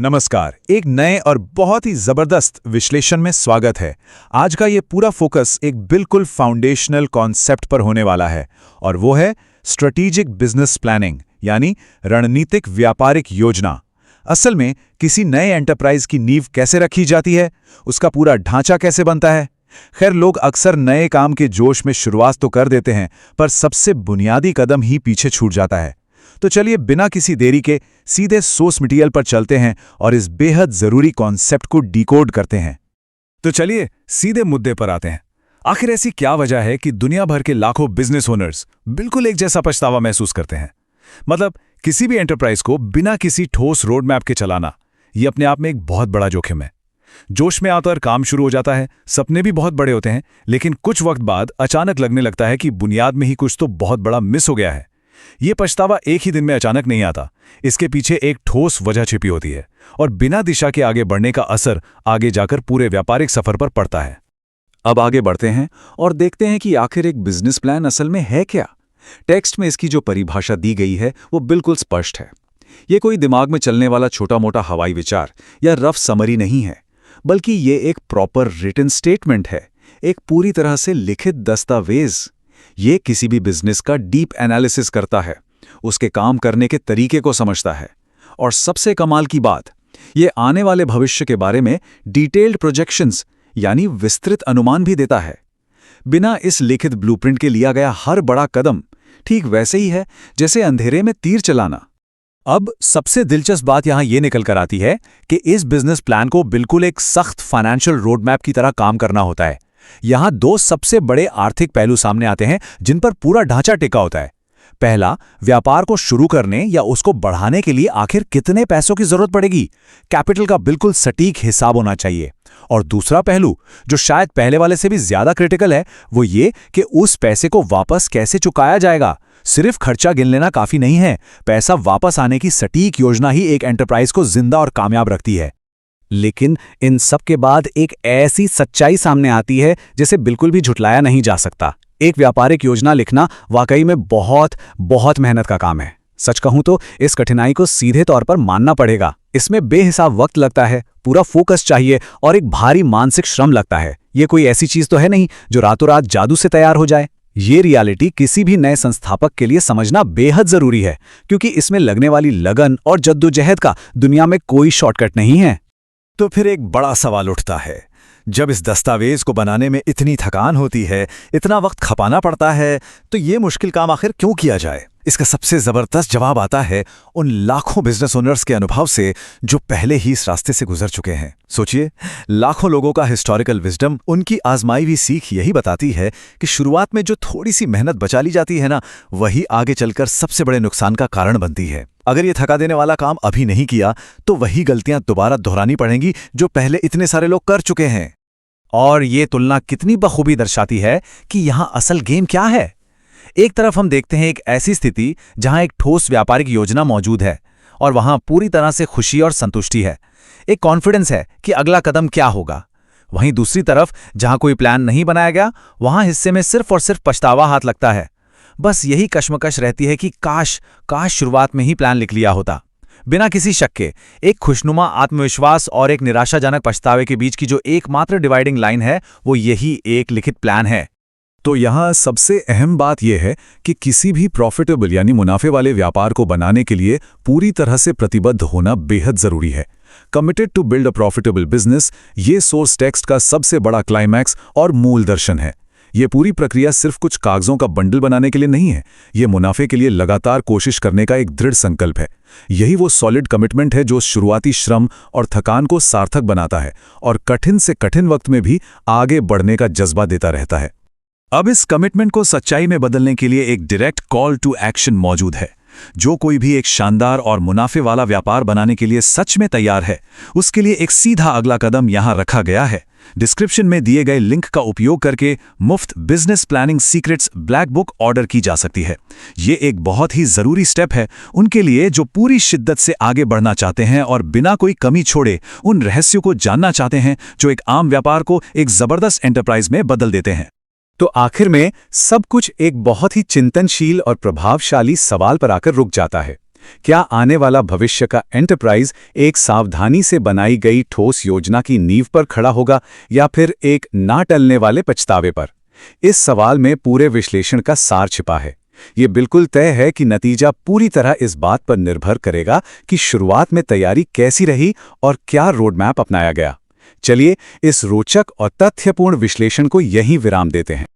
नमस्कार। एक नए और बहुत ही जबरदस्त विश्लेषण में स्वागत है। आज का ये पूरा फोकस एक बिल्कुल फाउंडेशनल कॉन्सेप्ट पर होने वाला है और वो है स्ट्रेटेजिक बिजनेस प्लानिंग, यानी रणनीतिक व्यापारिक योजना। असल में किसी नए एंटरप्राइज की नींव कैसे रखी जाती है, उसका पूरा ढांचा कैसे बनता है। खैर, लोग अक्सर नए काम के जोश में शुरुआत तो कर देते हैं, पर सबसे बुनियादी कदम ही पीछे छूट जाता है। तो चलिए बिना किसी देरी के सीधे सोर्स मटेरियल पर चलते हैं और इस बेहद जरूरी कॉन्सेप्ट को डिकोड करते हैं। तो चलिए सीधे मुद्दे पर आते हैं। आखिर ऐसी क्या वजह है कि दुनिया भर के लाखों बिजनेस ओनर्स बिल्कुल एक जैसा पछतावा महसूस करते हैं? मतलब किसी भी एंटरप्राइज को बिना किसी ठोस रोड मैप के चलाना, ये अपने आप में एक बहुत बड़ा जोखिम है। जोश में आकर काम शुरू हो जाता है, सपने भी बहुत बड़े होते हैं, लेकिन कुछ वक्त बाद अचानक लगने लगता है कि बुनियाद में ही कुछ तो बहुत बड़ा मिस हो गया है। ये पछतावा एक ही दिन में अचानक नहीं आता, इसके पीछे एक ठोस वजह छिपी होती है और बिना दिशा के आगे बढ़ने का असर आगे जाकर पूरे व्यापारिक सफर पर पड़ता है। अब आगे बढ़ते हैं और देखते हैं कि आखिर एक बिजनेस प्लान असल में है क्या। टेक्स्ट में इसकी जो परिभाषा दी गई है वो बिल्कुल स्पष्ट है। ये कोई दिमाग में चलने वाला छोटा मोटा हवाई विचार या रफ समरी नहीं है, बल्कि ये एक प्रॉपर रिटन स्टेटमेंट है, एक पूरी तरह से लिखित दस्तावेज। ये किसी भी बिजनेस का डीप एनालिसिस करता है, उसके काम करने के तरीके को समझता है और सबसे कमाल की बात, ये आने वाले भविष्य के बारे में डिटेल्ड प्रोजेक्शंस यानी विस्तृत अनुमान भी देता है। बिना इस लिखित ब्लूप्रिंट के लिया गया हर बड़ा कदम ठीक वैसे ही है जैसे अंधेरे में तीर चलाना। अब सबसे दिलचस्प बात यहां यह निकल कर आती है कि इस बिजनेस प्लान को बिल्कुल एक सख्त फाइनेंशियल रोड मैप की तरह काम करना होता है। यहां दो सबसे बड़े आर्थिक पहलू सामने आते हैं जिन पर पूरा ढांचा टिका होता है। पहला, व्यापार को शुरू करने या उसको बढ़ाने के लिए आखिर कितने पैसों की जरूरत पड़ेगी, कैपिटल का बिल्कुल सटीक हिसाब होना चाहिए। और दूसरा पहलू, जो शायद पहले वाले से भी ज्यादा क्रिटिकल है, वो ये कि उस पैसे को वापस कैसे चुकाया जाएगा। सिर्फ खर्चा गिन लेना काफी नहीं है, पैसा वापस आने की सटीक योजना ही एक एंटरप्राइज को जिंदा और कामयाब रखती है। लेकिन इन सब के बाद एक ऐसी सच्चाई सामने आती है जिसे बिल्कुल भी झुटलाया नहीं जा सकता। एक व्यापारिक योजना लिखना वाकई में बहुत बहुत मेहनत का काम है। सच कहूं तो इस कठिनाई को सीधे तौर पर मानना पड़ेगा। इसमें बेहिसाब वक्त लगता है, पूरा फोकस चाहिए और एक भारी मानसिक श्रम लगता है। ये कोई ऐसी चीज तो है नहीं जो रातों रात जादू से तैयार हो जाए। ये रियलिटी किसी भी नए संस्थापक के लिए समझना बेहद जरूरी है, क्योंकि इसमें लगने वाली लगन और जद्दोजहद का दुनिया में कोई शॉर्टकट नहीं है। तो फिर एक बड़ा सवाल उठता है, जब इस दस्तावेज को बनाने में इतनी थकान होती है, इतना वक्त खपाना पड़ता है, तो ये मुश्किल काम आखिर क्यों किया जाए? इसका सबसे जबरदस्त जवाब आता है उन लाखों बिजनेस ओनर्स के अनुभव से जो पहले ही इस रास्ते से गुजर चुके हैं। सोचिए, लाखों लोगों का हिस्टोरिकल विजडम, उनकी आजमाई हुई सीख यही बताती है कि शुरुआत में जो थोड़ी सी मेहनत बचा ली जाती है ना, वही आगे चलकर सबसे बड़े नुकसान का कारण बनती है। अगर ये थका देने वाला काम अभी नहीं किया तो वही गलतियां दोबारा दोहरानी पड़ेंगी जो पहले इतने सारे लोग कर चुके हैं। और ये तुलना कितनी बखूबी दर्शाती है कि यहां असल गेम क्या है। एक तरफ हम देखते हैं एक ऐसी स्थिति जहां एक ठोस व्यापारिक योजना मौजूद है और वहां पूरी तरह से खुशी और संतुष्टि है, एक कॉन्फिडेंस है कि अगला कदम क्या होगा। वहीं दूसरी तरफ जहां कोई प्लान नहीं बनाया गया, वहां हिस्से में सिर्फ और सिर्फ पछतावा हाथ लगता है। बस यही कश्मकश रहती है कि काश शुरुआत में ही प्लान लिख लिया होता। बिना किसी शक के एक खुशनुमा आत्मविश्वास और एक निराशाजनक पछतावे के बीच की जो एकमात्र डिवाइडिंग लाइन है, वो यही एक लिखित प्लान है। तो यहाँ सबसे अहम बात यह है कि किसी भी प्रॉफिटेबल यानी मुनाफे वाले व्यापार को बनाने के लिए पूरी तरह से प्रतिबद्ध होना बेहद जरूरी है। Committed to build a profitable business, ये सोर्स टेक्स्ट का सबसे बड़ा क्लाइमैक्स और मूल दर्शन है। ये पूरी प्रक्रिया सिर्फ कुछ कागजों का बंडल बनाने के लिए नहीं है, ये मुनाफे के लिए लगातार कोशिश करने का एक दृढ़ संकल्प है। यही वो सॉलिड कमिटमेंट है जो शुरुआती श्रम और थकान को सार्थक बनाता है और कठिन से कठिन वक्त में भी आगे बढ़ने का जज्बा देता रहता है। अब इस कमिटमेंट को सच्चाई में बदलने के लिए एक डायरेक्ट कॉल टू एक्शन मौजूद है। जो कोई भी एक शानदार और मुनाफे वाला व्यापार बनाने के लिए सच में तैयार है, उसके लिए एक सीधा अगला कदम यहां रखा गया है। डिस्क्रिप्शन में दिए गए लिंक का उपयोग करके मुफ्त business planning secrets black book order की जा सकती है। ये एक बहुत ही जरूरी स्टेप है उनके लिए जो पूरी शिद्दत से आगे बढ़ना चाहते हैं और बिना कोई कमी छोड़े उन रहस्यों को जानना चाहते हैं जो एक आम व्यापार को एक जबरदस्त एंटरप्राइज में बदल देते हैं। तो आखिर में सब कुछ एक बहुत ही चिंतनशील और प्रभावशाली सवाल पर आकर रुक जाता है क्या आने वाला भविष्य का एंटरप्राइज एक सावधानी से बनाई गई ठोस योजना की नींव पर खड़ा होगा या फिर एक ना टलने वाले पछतावे पर? इस सवाल में पूरे विश्लेषण का सार छिपा है। ये बिल्कुल तय है कि नतीजा पूरी तरह इस बात पर निर्भर करेगा कि शुरुआत में तैयारी कैसी रही और क्या रोडमैप अपनाया गया। चलिए इस रोचक और तथ्यपूर्ण विश्लेषण को यहीं विराम देते हैं।